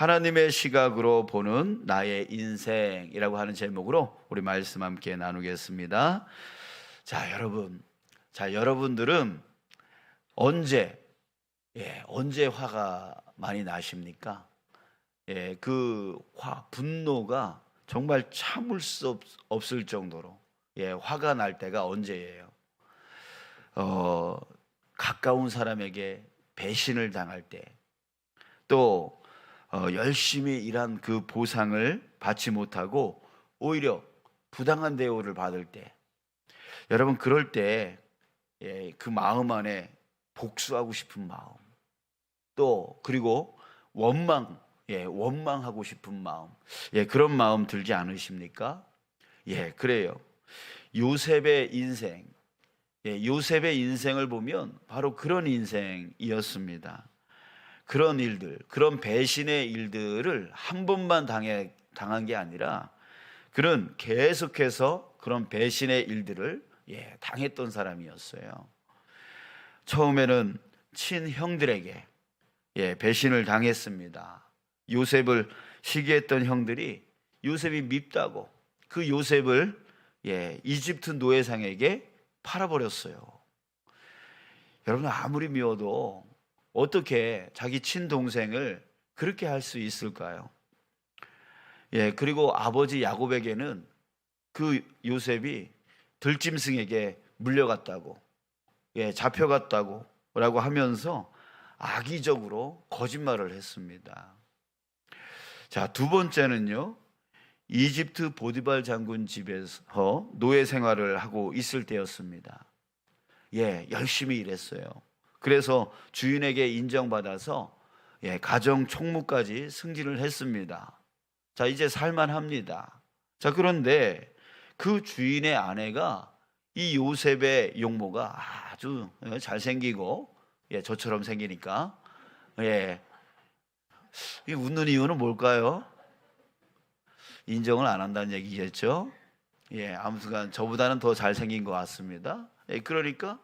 하나님의 시각으로 보는 나의 인생이라고 하는 제목으로 우리 말씀 함께 나누겠습니다. 자, 여러분들은 언제 화가 많이 나십니까? 분노가 정말 참을 수 없을 정도로 화가 날 때가 언제예요? 가까운 사람에게 배신을 당할 때, 또 열심히 일한 그 보상을 받지 못하고 오히려 부당한 대우를 받을 때, 여러분 그럴 때 그 마음 안에 복수하고 싶은 마음, 또 그리고 원망하고 싶은 마음, 그런 마음 들지 않으십니까? 그래요. 요셉의 인생을 보면 바로 그런 인생이었습니다. 그런 일들, 그런 배신의 일들을 한 번만 당한 게 아니라 그는 계속해서 그런 배신의 일들을 당했던 사람이었어요. 처음에는 친형들에게 배신을 당했습니다. 요셉을 시기했던 형들이 요셉이 밉다고 그 요셉을 이집트 노예상에게 팔아버렸어요. 여러분, 아무리 미워도 어떻게 자기 친동생을 그렇게 할 수 있을까요? 그리고 아버지 야곱에게는 그 요셉이 들짐승에게 물려갔다고, 잡혀갔다고 라고 하면서 악의적으로 거짓말을 했습니다. 자, 두 번째는요, 이집트 보디발 장군 집에서 노예 생활을 하고 있을 때였습니다. 열심히 일했어요. 그래서 주인에게 인정받아서 가정 총무까지 승진을 했습니다. 자, 이제 살만합니다. 자, 그런데 그 주인의 아내가 이 요셉의 용모가 아주 잘생기고 저처럼 생기니까 이 웃는 이유는 뭘까요? 인정을 안 한다는 얘기겠죠. 아무튼 저보다는 더 잘생긴 것 같습니다. 그러니까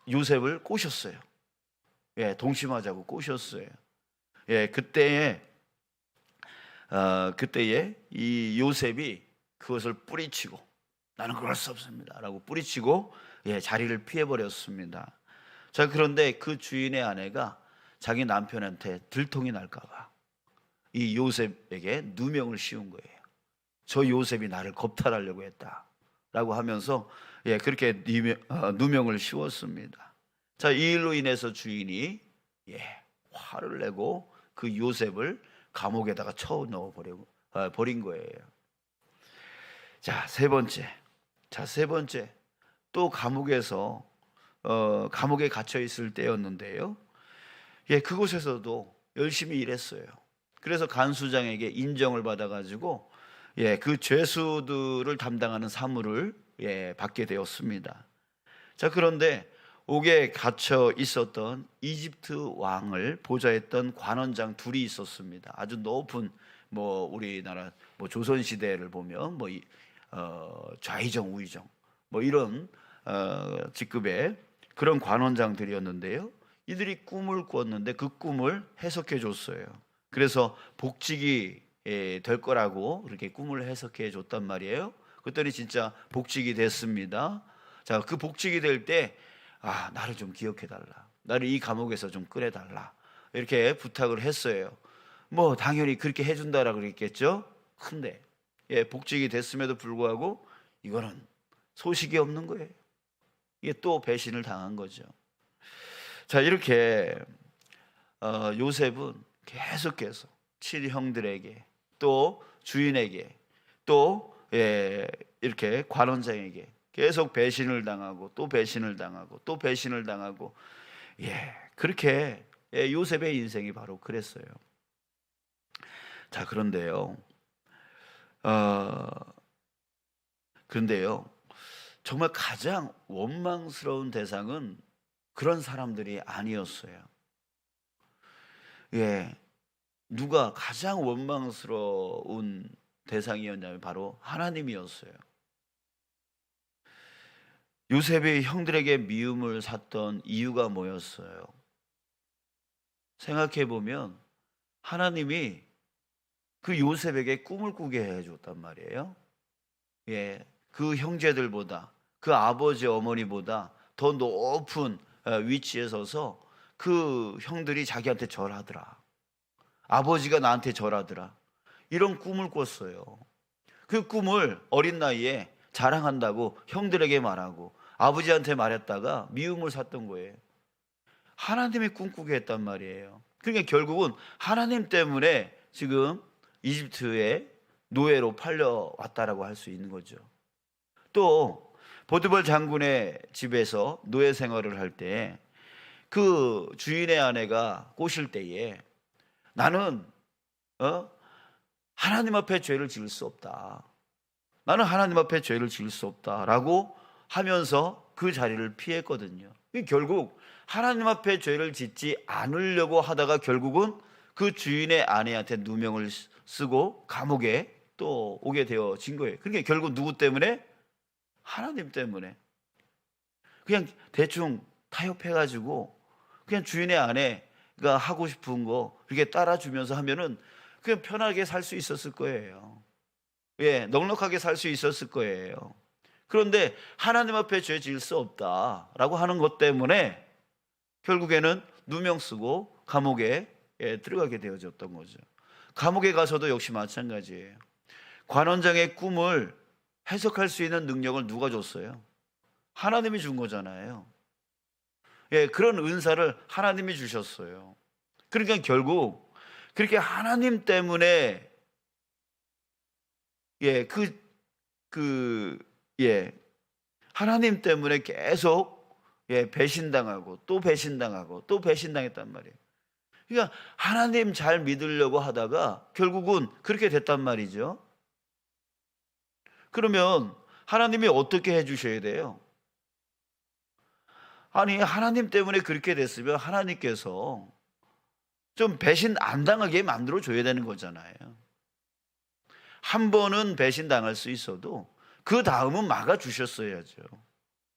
요셉을 꼬셨어요. 동침하자고 꼬셨어요. 그때에 이 요셉이 그것을 뿌리치고, 나는 그럴 수 없습니다 라고 뿌리치고 자리를 피해버렸습니다. 자, 그런데 그 주인의 아내가 자기 남편한테 들통이 날까봐 이 요셉에게 누명을 씌운 거예요. 저 요셉이 나를 겁탈하려고 했다 라고 하면서 그렇게 누명을 씌웠습니다. 자, 이 일로 인해서 주인이 화를 내고 그 요셉을 감옥에다가 쳐넣어 버린 거예요. 자, 세 번째 또 감옥에 갇혀 있을 때였는데요. 그곳에서도 열심히 일했어요. 그래서 간수장에게 인정을 받아가지고 그 죄수들을 담당하는 사무를 받게 되었습니다. 자, 그런데 옥에 갇혀 있었던 이집트 왕을 보좌했던 관원장 둘이 있었습니다. 아주 높은 우리나라 조선 시대를 보면 좌의정, 우의정 이런 직급의 그런 관원장들이었는데요. 이들이 꿈을 꾸었는데 그 꿈을 해석해 줬어요. 그래서 복직이 될 거라고 그렇게 꿈을 해석해 줬단 말이에요. 그랬더니 진짜 복직이 됐습니다. 자, 그 복직이 될 때 나를 좀 기억해 달라, 나를 이 감옥에서 좀 꺼내달라, 이렇게 부탁을 했어요. 당연히 그렇게 해준다라고 그랬겠죠. 근데 복직이 됐음에도 불구하고 이거는 소식이 없는 거예요. 이게 또 배신을 당한 거죠. 자, 이렇게 요셉은 계속해서 친형들에게, 또 주인에게, 또 이렇게 관원장에게 계속 배신을 당하고 또 배신을 당하고 또 배신을 당하고, 그렇게 요셉의 인생이 바로 그랬어요. 자, 그런데요, 정말 가장 원망스러운 대상은 그런 사람들이 아니었어요. 누가 가장 원망스러운 대상이었냐면 바로 하나님이었어요. 요셉이 형들에게 미움을 샀던 이유가 뭐였어요? 생각해 보면 하나님이 그 요셉에게 꿈을 꾸게 해줬단 말이에요. 예, 그 형제들보다, 그 아버지 어머니보다 더 높은 위치에 서서 그 형들이 자기한테 절하더라. 아버지가 나한테 절하더라. 이런 꿈을 꿨어요. 그 꿈을 어린 나이에 자랑한다고 형들에게 말하고 아버지한테 말했다가 미움을 샀던 거예요. 하나님이 꿈꾸게 했단 말이에요. 그러니까 결국은 하나님 때문에 지금 이집트에 노예로 팔려왔다라고 할 수 있는 거죠. 또 보드벌 장군의 집에서 노예 생활을 할 때 그 주인의 아내가 꼬실 때에 나는 하나님 앞에 죄를 지을 수 없다. 나는 하나님 앞에 죄를 지을 수 없다라고 하면서 그 자리를 피했거든요. 결국 하나님 앞에 죄를 짓지 않으려고 하다가 결국은 그 주인의 아내한테 누명을 쓰고 감옥에 또 오게 되어진 거예요. 그러니까 결국 누구 때문에? 하나님 때문에. 그냥 대충 타협해가지고 그냥 주인의 아내가 하고 싶은 거 그렇게 따라주면서 하면은 그냥 편하게 살 수 있었을 거예요. 예, 넉넉하게 살 수 있었을 거예요. 그런데 하나님 앞에 죄 지을 수 없다라고 하는 것 때문에 결국에는 누명 쓰고 감옥에 들어가게 되어졌던 거죠. 감옥에 가서도 역시 마찬가지예요. 관원장의 꿈을 해석할 수 있는 능력을 누가 줬어요? 하나님이 준 거잖아요. 예, 그런 은사를 하나님이 주셨어요. 그러니까 결국 그렇게 하나님 때문에 하나님 때문에 계속 배신당하고 또 배신당하고 또 배신당했단 말이에요. 그러니까 하나님 잘 믿으려고 하다가 결국은 그렇게 됐단 말이죠. 그러면 하나님이 어떻게 해주셔야 돼요? 아니, 하나님 때문에 그렇게 됐으면 하나님께서 좀 배신 안 당하게 만들어 줘야 되는 거잖아요. 한 번은 배신당할 수 있어도 그 다음은 막아주셨어야죠.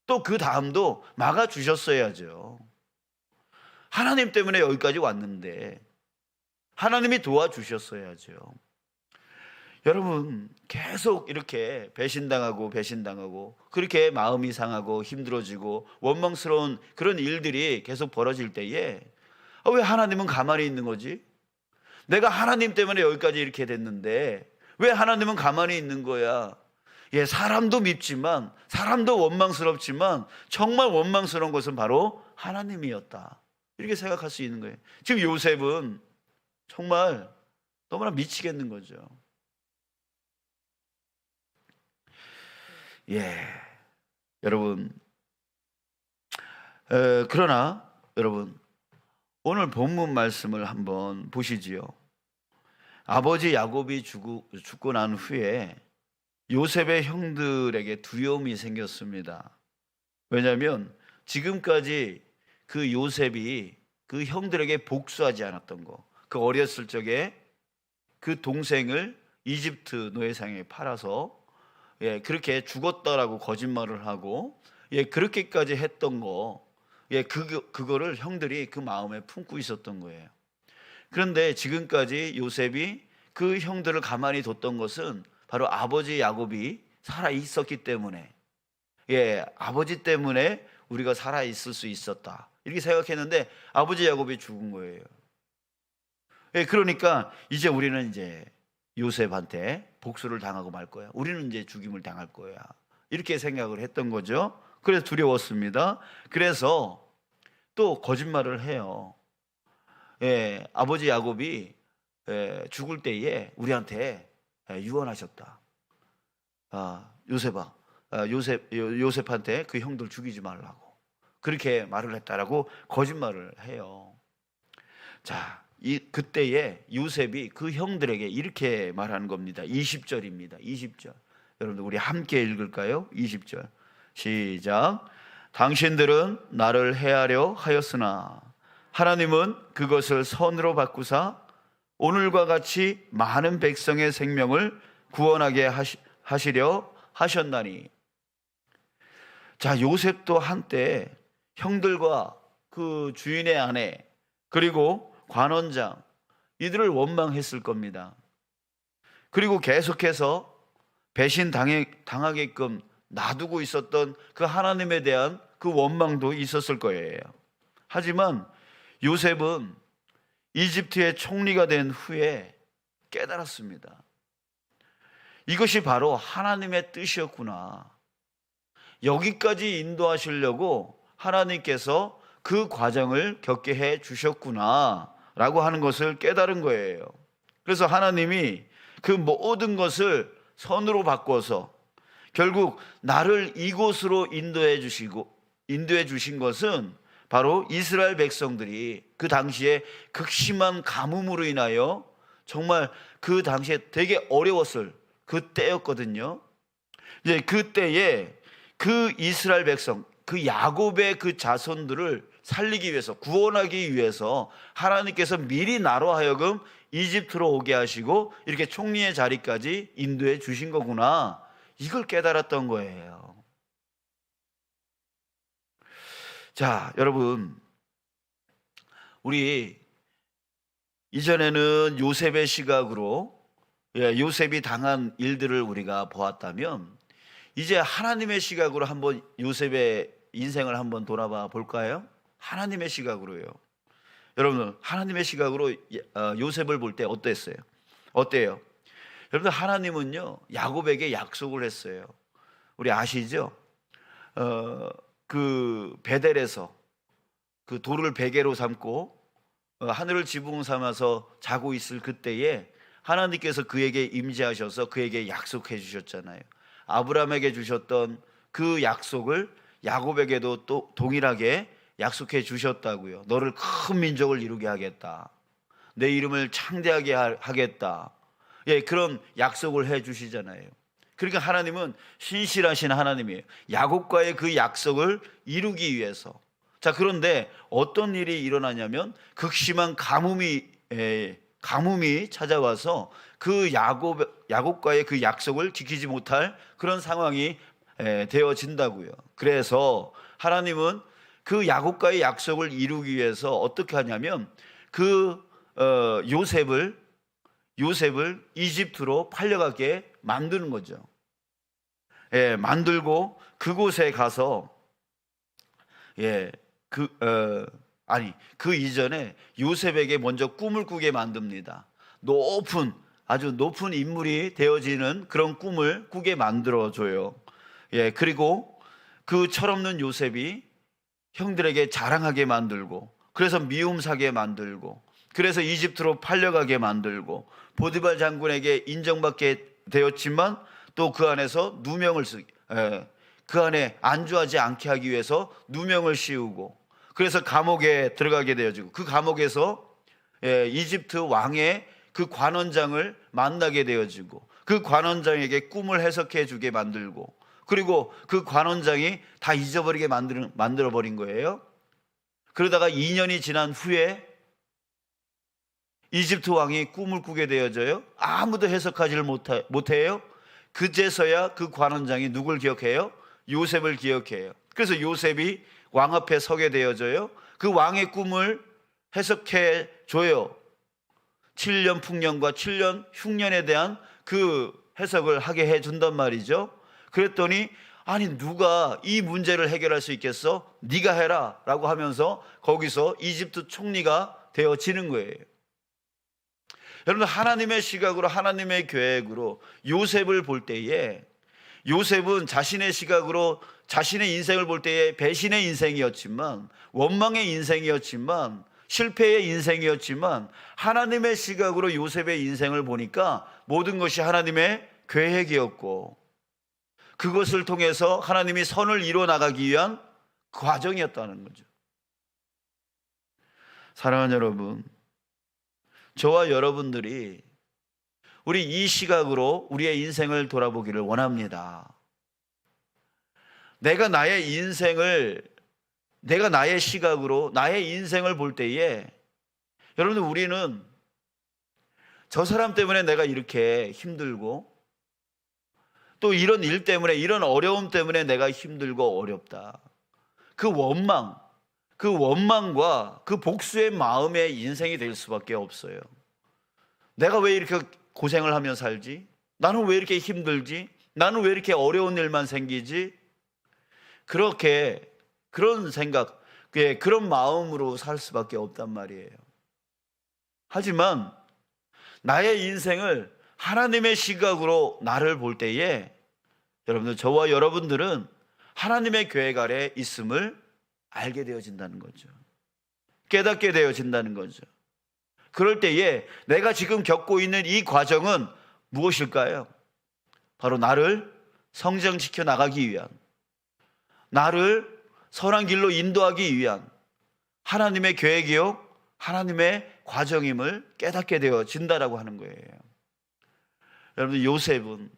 또 그 다음도 막아주셨어야죠. 하나님 때문에 여기까지 왔는데 하나님이 도와주셨어야죠. 여러분, 계속 이렇게 배신당하고 그렇게 마음이 상하고 힘들어지고 원망스러운 그런 일들이 계속 벌어질 때에 왜 하나님은 가만히 있는 거지? 내가 하나님 때문에 여기까지 이렇게 됐는데 왜 하나님은 가만히 있는 거야? 예, 사람도 밉지만 사람도 원망스럽지만 정말 원망스러운 것은 바로 하나님이었다. 이렇게 생각할 수 있는 거예요. 지금 요셉은 정말 너무나 미치겠는 거죠. 예, 여러분, 그러나 여러분, 오늘 본문 말씀을 한번 보시지요. 아버지 야곱이 죽고 난 후에 요셉의 형들에게 두려움이 생겼습니다. 왜냐하면 지금까지 그 요셉이 그 형들에게 복수하지 않았던 거, 그 어렸을 적에 그 동생을 이집트 노예상에 팔아서 그렇게 죽었다라고 거짓말을 하고 그렇게까지 했던 거, 그거를 형들이 그 마음에 품고 있었던 거예요. 그런데 지금까지 요셉이 그 형들을 가만히 뒀던 것은 바로 아버지 야곱이 살아 있었기 때문에, 아버지 때문에 우리가 살아 있을 수 있었다 이렇게 생각했는데 아버지 야곱이 죽은 거예요. 그러니까 이제 우리는 이제 요셉한테 복수를 당하고 말 거야. 우리는 이제 죽임을 당할 거야. 이렇게 생각을 했던 거죠. 그래서 두려웠습니다. 그래서 또 거짓말을 해요. 아버지 야곱이 죽을 때에 우리한테 유언하셨다. 요셉아, 요셉한테 그 형들 죽이지 말라고 그렇게 말을 했다라고 거짓말을 해요. 자, 그때에 요셉이 그 형들에게 이렇게 말하는 겁니다. 20절입니다. 20절. 여러분들 우리 함께 읽을까요? 20절. 시작. 당신들은 나를 해하려 하였으나 하나님은 그것을 선으로 바꾸사 오늘과 같이 많은 백성의 생명을 구원하게 하시려 하셨나니. 자, 요셉도 한때 형들과 그 주인의 아내 그리고 관원장 이들을 원망했을 겁니다. 그리고 계속해서 당하게끔 놔두고 있었던 그 하나님에 대한 그 원망도 있었을 거예요. 하지만 요셉은 이집트의 총리가 된 후에 깨달았습니다. 이것이 바로 하나님의 뜻이었구나. 여기까지 인도하시려고 하나님께서 그 과정을 겪게 해 주셨구나 라고 하는 것을 깨달은 거예요. 그래서 하나님이 그 모든 것을 선으로 바꿔서 결국 나를 이곳으로 인도해 주신 것은 바로 이스라엘 백성들이 그 당시에 극심한 가뭄으로 인하여 정말 그 당시에 되게 어려웠을 그때였거든요. 이제 그때에 그 이스라엘 백성, 그 야곱의 그 자손들을 살리기 위해서, 구원하기 위해서 하나님께서 미리 나로 하여금 이집트로 오게 하시고 이렇게 총리의 자리까지 인도해 주신 거구나, 이걸 깨달았던 거예요. 자, 여러분, 우리 이전에는 요셉의 시각으로 요셉이 당한 일들을 우리가 보았다면, 이제 하나님의 시각으로 한번 요셉의 인생을 한번 돌아봐 볼까요? 하나님의 시각으로요. 여러분, 하나님의 시각으로 요셉을 볼 때 어땠어요? 어때요? 여러분, 하나님은요 야곱에게 약속을 했어요. 우리 아시죠? 그 베델에서 그 돌을 베개로 삼고 하늘을 지붕 삼아서 자고 있을 그때에 하나님께서 그에게 임재하셔서 그에게 약속해 주셨잖아요. 아브라함에게 주셨던 그 약속을 야곱에게도 또 동일하게 약속해 주셨다고요. 너를 큰 민족을 이루게 하겠다. 내 이름을 창대하게 하겠다. 예, 그런 약속을 해 주시잖아요. 그러니까 하나님은 신실하신 하나님이에요. 야곱과의 그 약속을 이루기 위해서. 자, 그런데 어떤 일이 일어나냐면 극심한 가뭄이 찾아와서 그 야곱과의 그 약속을 지키지 못할 그런 상황이 되어진다고요. 그래서 하나님은 그 야곱과의 약속을 이루기 위해서 어떻게 하냐면 그 요셉을 이집트로 팔려가게 만드는 거죠. 만들고 그곳에 가서 그 이전에 요셉에게 먼저 꿈을 꾸게 만듭니다. 아주 높은 인물이 되어지는 그런 꿈을 꾸게 만들어줘요. 그리고 그 철없는 요셉이 형들에게 자랑하게 만들고, 그래서 미움 사게 만들고, 그래서 이집트로 팔려가게 만들고, 보디발 장군에게 인정받게 되었지만 또 그 안에서 그 안에 안주하지 않게 하기 위해서 누명을 씌우고, 그래서 감옥에 들어가게 되어지고, 그 감옥에서 이집트 왕의 그 관원장을 만나게 되어지고, 그 관원장에게 꿈을 해석해 주게 만들고, 그리고 그 관원장이 다 잊어버리게 만들어버린 거예요. 그러다가 2년이 지난 후에 이집트 왕이 꿈을 꾸게 되어져요. 아무도 해석하지를 못해요. 그제서야 그 관원장이 누굴 기억해요? 요셉을 기억해요. 그래서 요셉이 왕 앞에 서게 되어져요. 그 왕의 꿈을 해석해 줘요. 7년 풍년과 7년 흉년에 대한 그 해석을 하게 해준단 말이죠. 그랬더니 아니 누가 이 문제를 해결할 수 있겠어? 네가 해라 라고 하면서 거기서 이집트 총리가 되어지는 거예요. 여러분, 하나님의 시각으로, 하나님의 계획으로 요셉을 볼 때에, 요셉은 자신의 시각으로 자신의 인생을 볼 때에 배신의 인생이었지만, 원망의 인생이었지만, 실패의 인생이었지만, 하나님의 시각으로 요셉의 인생을 보니까 모든 것이 하나님의 계획이었고, 그것을 통해서 하나님이 선을 이루어나가기 위한 과정이었다는 거죠. 사랑하는 여러분, 저와 여러분들이 우리 이 시각으로 우리의 인생을 돌아보기를 원합니다. 내가 나의 시각으로 나의 인생을 볼 때에, 여러분, 우리는 저 사람 때문에 내가 이렇게 힘들고, 또 이런 일 때문에, 이런 어려움 때문에 내가 힘들고 어렵다. 그 원망과 그 복수의 마음의 인생이 될 수밖에 없어요. 내가 왜 이렇게 고생을 하며 살지? 나는 왜 이렇게 힘들지? 나는 왜 이렇게 어려운 일만 생기지? 그런 생각, 그런 마음으로 살 수밖에 없단 말이에요. 하지만 나의 인생을 하나님의 시각으로 나를 볼 때에 여러분들, 저와 여러분들은 하나님의 계획 아래 있음을 알게 되어진다는 거죠. 깨닫게 되어진다는 거죠. 그럴 때에 내가 지금 겪고 있는 이 과정은 무엇일까요? 바로 나를 성장시켜 나가기 위한, 나를 선한 길로 인도하기 위한 하나님의 계획이요, 하나님의 과정임을 깨닫게 되어진다라고 하는 거예요. 여러분들, 요셉은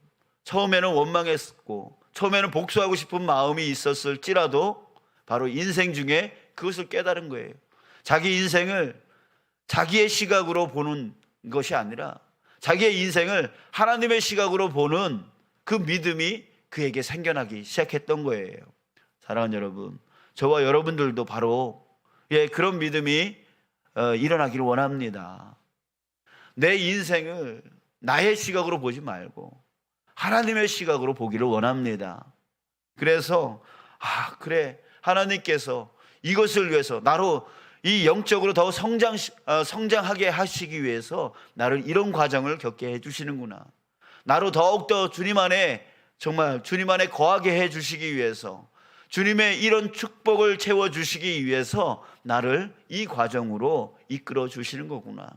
처음에는 원망했고 처음에는 복수하고 싶은 마음이 있었을지라도 바로 인생 중에 그것을 깨달은 거예요. 자기 인생을 자기의 시각으로 보는 것이 아니라 자기의 인생을 하나님의 시각으로 보는 그 믿음이 그에게 생겨나기 시작했던 거예요. 사랑하는 여러분, 저와 여러분들도 바로 그런 믿음이 일어나기를 원합니다. 내 인생을 나의 시각으로 보지 말고 하나님의 시각으로 보기를 원합니다. 그래서 그래, 하나님께서 이것을 위해서 나로 이 영적으로 더 성장하게 하시기 위해서 나를 이런 과정을 겪게 해주시는구나. 나로 더욱더 주님 안에 거하게 해주시기 위해서, 주님의 이런 축복을 채워주시기 위해서 나를 이 과정으로 이끌어 주시는 거구나.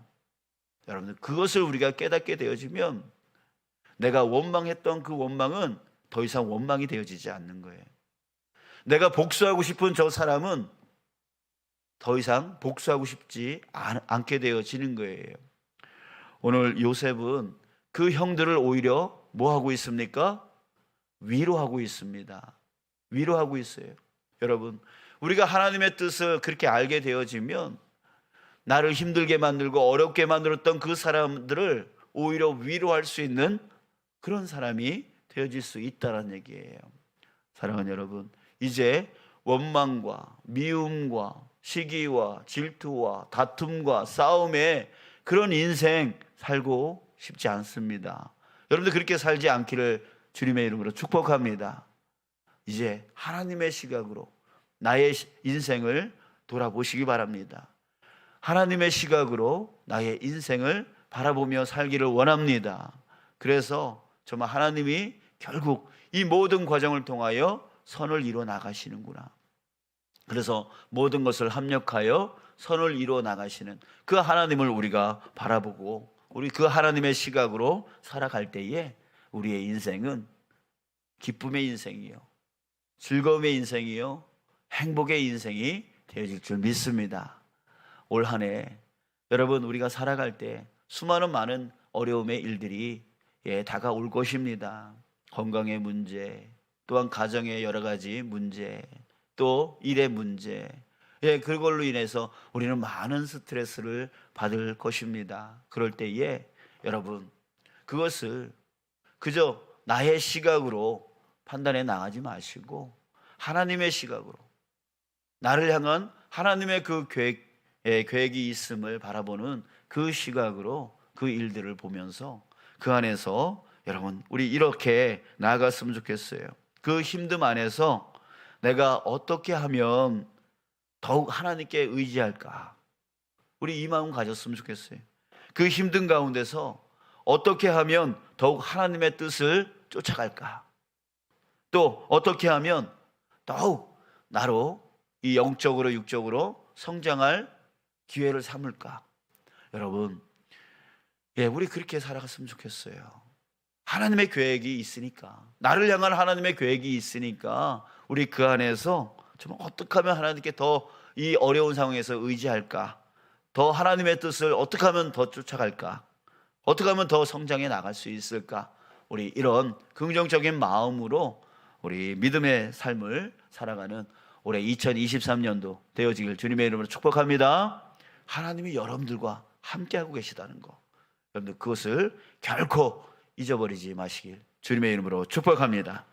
여러분들, 그것을 우리가 깨닫게 되어지면 내가 원망했던 그 원망은 더 이상 원망이 되어지지 않는 거예요. 내가 복수하고 싶은 저 사람은 더 이상 복수하고 싶지 않게 되어지는 거예요. 오늘 요셉은 그 형들을 오히려 뭐 하고 있습니까? 위로하고 있습니다. 위로하고 있어요. 여러분, 우리가 하나님의 뜻을 그렇게 알게 되어지면 나를 힘들게 만들고 어렵게 만들었던 그 사람들을 오히려 위로할 수 있는 그런 사람이 되어질 수 있다는 얘기예요. 사랑하는 여러분, 이제 원망과 미움과 시기와 질투와 다툼과 싸움에 그런 인생 살고 싶지 않습니다. 여러분들, 그렇게 살지 않기를 주님의 이름으로 축복합니다. 이제 하나님의 시각으로 나의 인생을 돌아보시기 바랍니다. 하나님의 시각으로 나의 인생을 바라보며 살기를 원합니다. 그래서 정말 하나님이 결국 이 모든 과정을 통하여 선을 이루어 나가시는구나. 그래서 모든 것을 합력하여 선을 이루어 나가시는 그 하나님을 우리가 바라보고 우리 그 하나님의 시각으로 살아갈 때에 우리의 인생은 기쁨의 인생이요, 즐거움의 인생이요, 행복의 인생이 되어질 줄 믿습니다. 올 한 해 여러분, 우리가 살아갈 때 수많은 많은 어려움의 일들이 다가올 것입니다. 건강의 문제, 또한 가정의 여러 가지 문제, 또 일의 문제, 그걸로 인해서 우리는 많은 스트레스를 받을 것입니다. 그럴 때에 여러분, 그것을 그저 나의 시각으로 판단해 나가지 마시고 하나님의 시각으로, 나를 향한 하나님의 그 계획이 있음을 바라보는 그 시각으로 그 일들을 보면서 그 안에서 여러분, 우리 이렇게 나아갔으면 좋겠어요. 그 힘듦 안에서 내가 어떻게 하면 더욱 하나님께 의지할까? 우리 이 마음 가졌으면 좋겠어요. 그 힘든 가운데서 어떻게 하면 더욱 하나님의 뜻을 쫓아갈까? 또 어떻게 하면 더욱 나로 이 영적으로 육적으로 성장할 기회를 삼을까? 여러분, 우리 그렇게 살아갔으면 좋겠어요. 하나님의 계획이 있으니까, 나를 향한 하나님의 계획이 있으니까 우리 그 안에서 정말 어떻게 하면 하나님께 더 이 어려운 상황에서 의지할까? 더 하나님의 뜻을 어떻게 하면 더 쫓아갈까? 어떻게 하면 더 성장해 나갈 수 있을까? 우리 이런 긍정적인 마음으로 우리 믿음의 삶을 살아가는 올해 2023년도 되어지길 주님의 이름으로 축복합니다. 하나님이 여러분들과 함께하고 계시다는 거, 여러분들 그것을 결코 잊어버리지 마시길 주님의 이름으로 축복합니다.